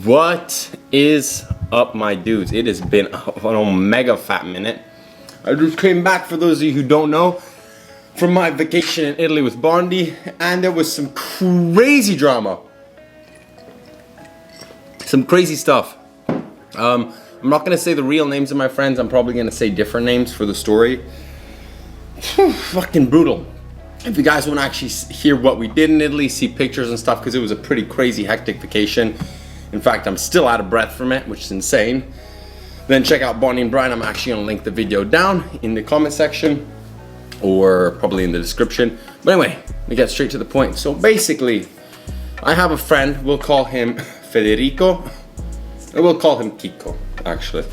What is up, my dudes? It has been an omega fat minute. I just came back, for those of you who don't know, from my vacation in Italy with Bondi, and there was some crazy drama. Some crazy stuff. I'm not gonna say the real names of my friends. I'm probably gonna say different names for the story. Fucking brutal. If you guys want to actually hear what we did in Italy, see pictures and stuff, because it was a pretty crazy, hectic vacation. In fact, I'm still out of breath from it, which is insane. Then check out Bonnie and Brian. I'm actually gonna link the video down in the comment section, or probably in the description. But anyway, we get straight to the point. So basically, I have a friend, we'll call him Federico, and we'll call him Kiko, actually.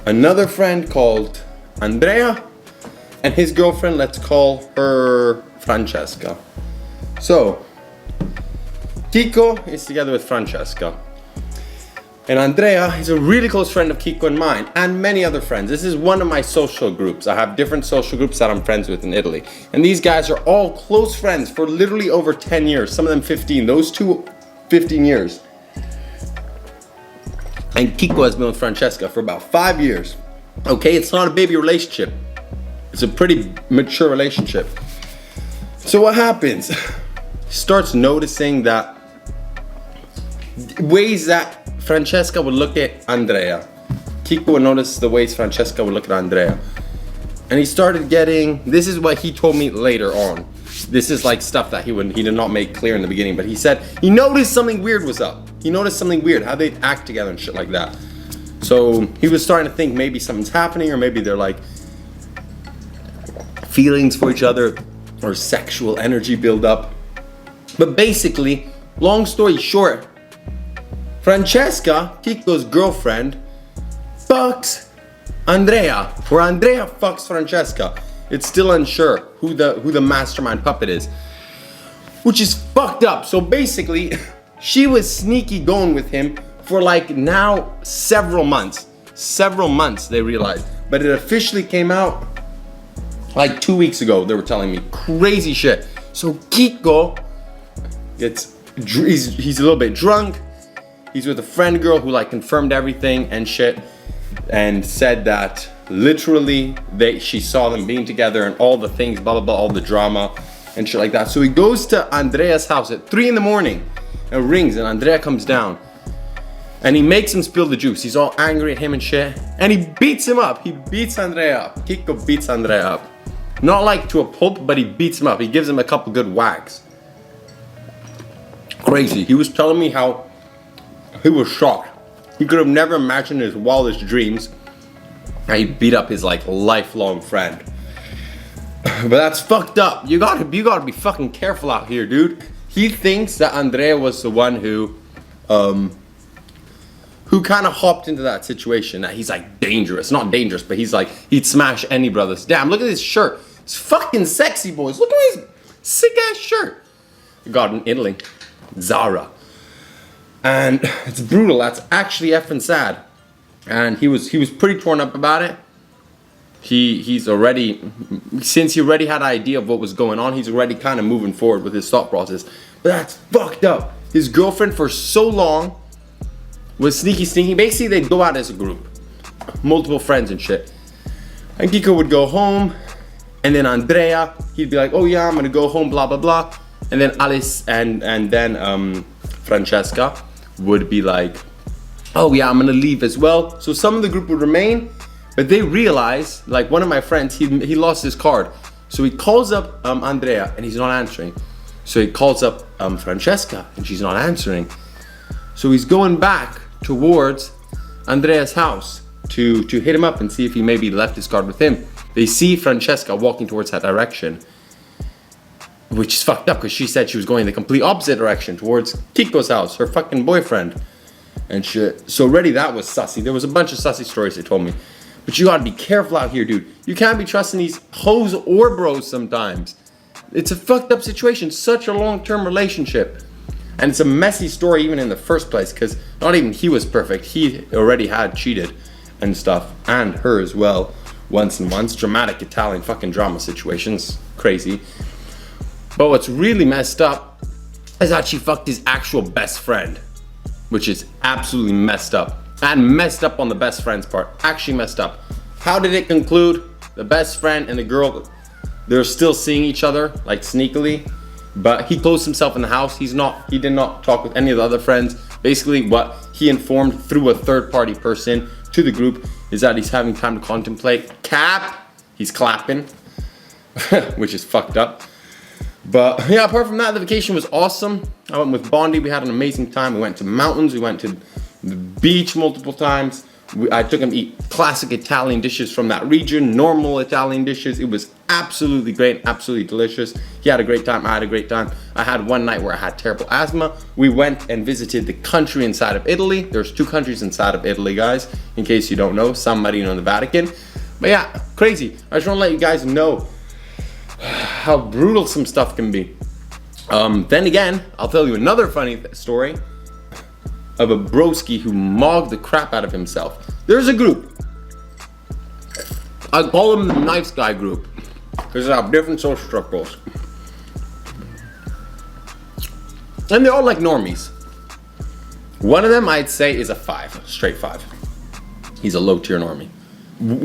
Another friend called Andrea, and his girlfriend, let's call her Francesca. So, Kiko is together with Francesca. And Andrea is a really close friend of Kiko and mine, and many other friends. This is one of my social groups. I have different social groups that I'm friends with in Italy. And these guys are all close friends for literally over 10 years, some of them 15. Those two, 15 years. And Kiko has been with Francesca for about 5 years. Okay, it's not a baby relationship. It's a pretty mature relationship. So what happens? He starts noticing that ways that Francesca would look at Andrea. Kiko would notice the ways Francesca would look at Andrea. And he started getting, this is what he told me later on. This is like stuff that he did not make clear in the beginning, but he said he noticed something weird was up. He noticed something weird, how they'd act together and shit like that. So he was starting to think maybe something's happening, or maybe they're like feelings for each other, or sexual energy build up. But basically, long story short, Francesca, Kiko's girlfriend, fucks Andrea, or Andrea fucks Francesca. It's still unsure who the mastermind puppet is, which is fucked up. So basically, she was sneaky going with him for like now several months. Several months, they realized. But it officially came out like 2 weeks ago. They were telling me crazy shit. So Kiko he's a little bit drunk. He's with a friend girl who like confirmed everything and shit, and said that literally she saw them being together and all the things, blah blah blah, all the drama and shit like that. So he goes to Andrea's house at 3 in the morning and rings, and Andrea comes down and he makes him spill the juice. He's all angry at him and shit, and he beats him up. He beats Andrea up. Kiko beats Andrea up. Not like to a pulp, but he beats him up. He gives him a couple good whacks. Crazy. He was telling me how he was shocked. He could have never imagined in his wildest dreams that he beat up his like lifelong friend. But that's fucked up. You gotta be fucking careful out here, dude. He thinks that Andrea was the one who kind of hopped into that situation. That he's like dangerous, not dangerous, but he's like he'd smash any brothers. Damn, look at his shirt. It's fucking sexy, boys. Look at his sick ass shirt. Got in Italy, Zara. And it's brutal. That's actually effing sad. And he was pretty torn up about it. He's already, since he already had an idea of what was going on, he's already kind of moving forward with his thought process. But that's fucked up. His girlfriend for so long was sneaky. Basically, they'd go out as a group, multiple friends and shit. And Kiko would go home, and then Andrea, he'd be like, "Oh yeah, I'm gonna go home," blah blah blah. And then Alice and then Francesca would be like, "Oh yeah, I'm gonna leave as well." So some of the group would remain, but they realize, like one of my friends, he lost his card. So he calls up Andrea and he's not answering. So he calls up Francesca and she's not answering. So he's going back towards Andrea's house to hit him up and see if he maybe left his card with him. They see Francesca walking towards that direction, which is fucked up because she said she was going the complete opposite direction towards Kiko's house, her fucking boyfriend and shit. So already that was sussy. There was a bunch of sussy stories they told me. But you gotta be careful out here, dude. You can't be trusting these hoes or bros sometimes. It's a fucked up situation, such a long-term relationship. And it's a messy story even in the first place, because not even he was perfect. He already had cheated and stuff, and her as well, once. Dramatic Italian fucking drama situations, crazy. But what's really messed up is that she fucked his actual best friend, which is absolutely messed up. And messed up on the best friend's part. Actually messed up. How did it conclude? The best friend and the girl, they're still seeing each other, like sneakily. But he closed himself in the house. He did not talk with any of the other friends. Basically, what he informed through a third-party person to the group is that he's having time to contemplate. Cap! He's clapping, which is fucked up. But yeah, apart from that, the vacation was awesome. I went with Bondi. We had an amazing time. We went to mountains. We went to the beach multiple times. I took him to eat classic Italian dishes from that region, normal Italian dishes. It was absolutely great, absolutely delicious. He had a great time, I had a great time. I had one night where I had terrible asthma. We went and visited the country inside of Italy. There's 2 countries inside of Italy, guys, in case you don't know, San Marino and the Vatican. But yeah, crazy. I just want to let you guys know how brutal some stuff can be. Then again, I'll tell you another funny story of a broski who mogged the crap out of himself. There's a group. I call them the nice guy group because they have different social circles. And they're all like normies. One of them I'd say is a 5, straight 5. He's a low tier normie.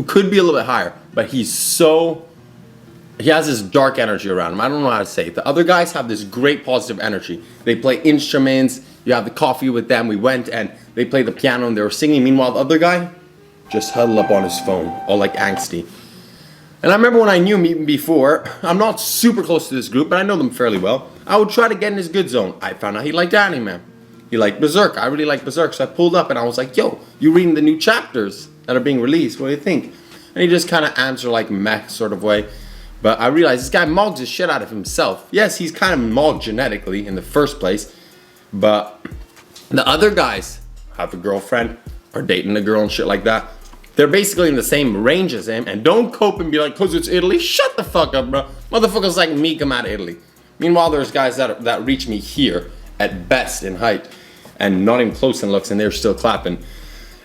Could be a little bit higher, but he has this dark energy around him. I don't know how to say it. The other guys have this great positive energy. They play instruments. You have the coffee with them. We went and they played the piano and they were singing. Meanwhile, the other guy just huddled up on his phone, all like angsty. And I remember when I knew him even before, I'm not super close to this group, but I know them fairly well. I would try to get in his good zone. I found out he liked anime. He liked Berserk. I really like Berserk. So I pulled up and I was like, yo, you reading the new chapters that are being released? What do you think? And he just kind of answered like meh sort of way. But I realized this guy mogs the shit out of himself. Yes, he's kind of mogged genetically in the first place. But the other guys have a girlfriend, are dating a girl and shit like that. They're basically in the same range as him. And don't cope and be like, cause it's Italy. Shut the fuck up, bro. Motherfuckers like me come out of Italy. Meanwhile, there's guys that reach me here at best in height and not even close in looks, and they're still clapping.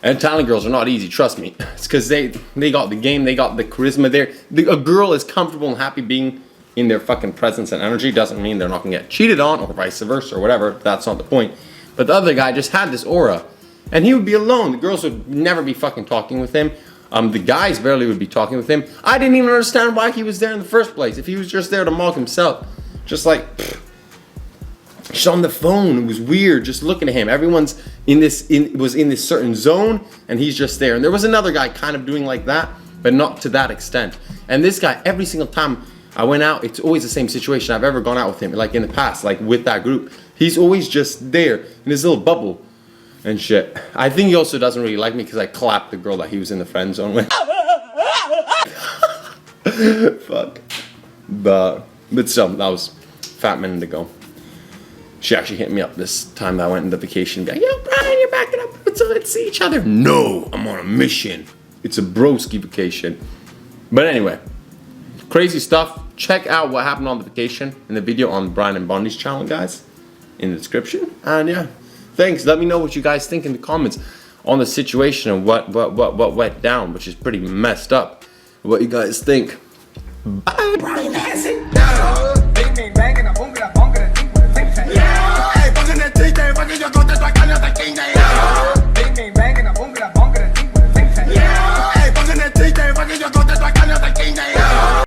And Italian girls are not easy, trust me. It's because they got the game, they got the charisma there. A girl is comfortable and happy being in their fucking presence and energy. Doesn't mean they're not gonna get cheated on or vice versa or whatever. That's not the point. But the other guy just had this aura. And he would be alone. The girls would never be fucking talking with him. The guys barely would be talking with him. I didn't even understand why he was there in the first place. If he was just there to mock himself. Just like, just on the phone. It was weird just looking at him. Everyone's was in this certain zone and he's just there. And there was another guy kind of doing like that, but not to that extent. And this guy, every single time I went out, it's always the same situation I've ever gone out with him, like in the past, like with that group. He's always just there in his little bubble and shit. I think he also doesn't really like me because I clapped the girl that he was in the friend zone with. Fuck. But still, that was a fat minute ago. She actually hit me up this time that I went on the vacation. Yo, Brian, you're backing up. Let's see each other. No, I'm on a mission. It's a broski vacation. But anyway, crazy stuff. Check out what happened on the vacation in the video on Brian and Bondi's channel, guys, in the description. And yeah, thanks. Let me know what you guys think in the comments on the situation and what went down, which is pretty messed up. What you guys think. Bye. Brian has it.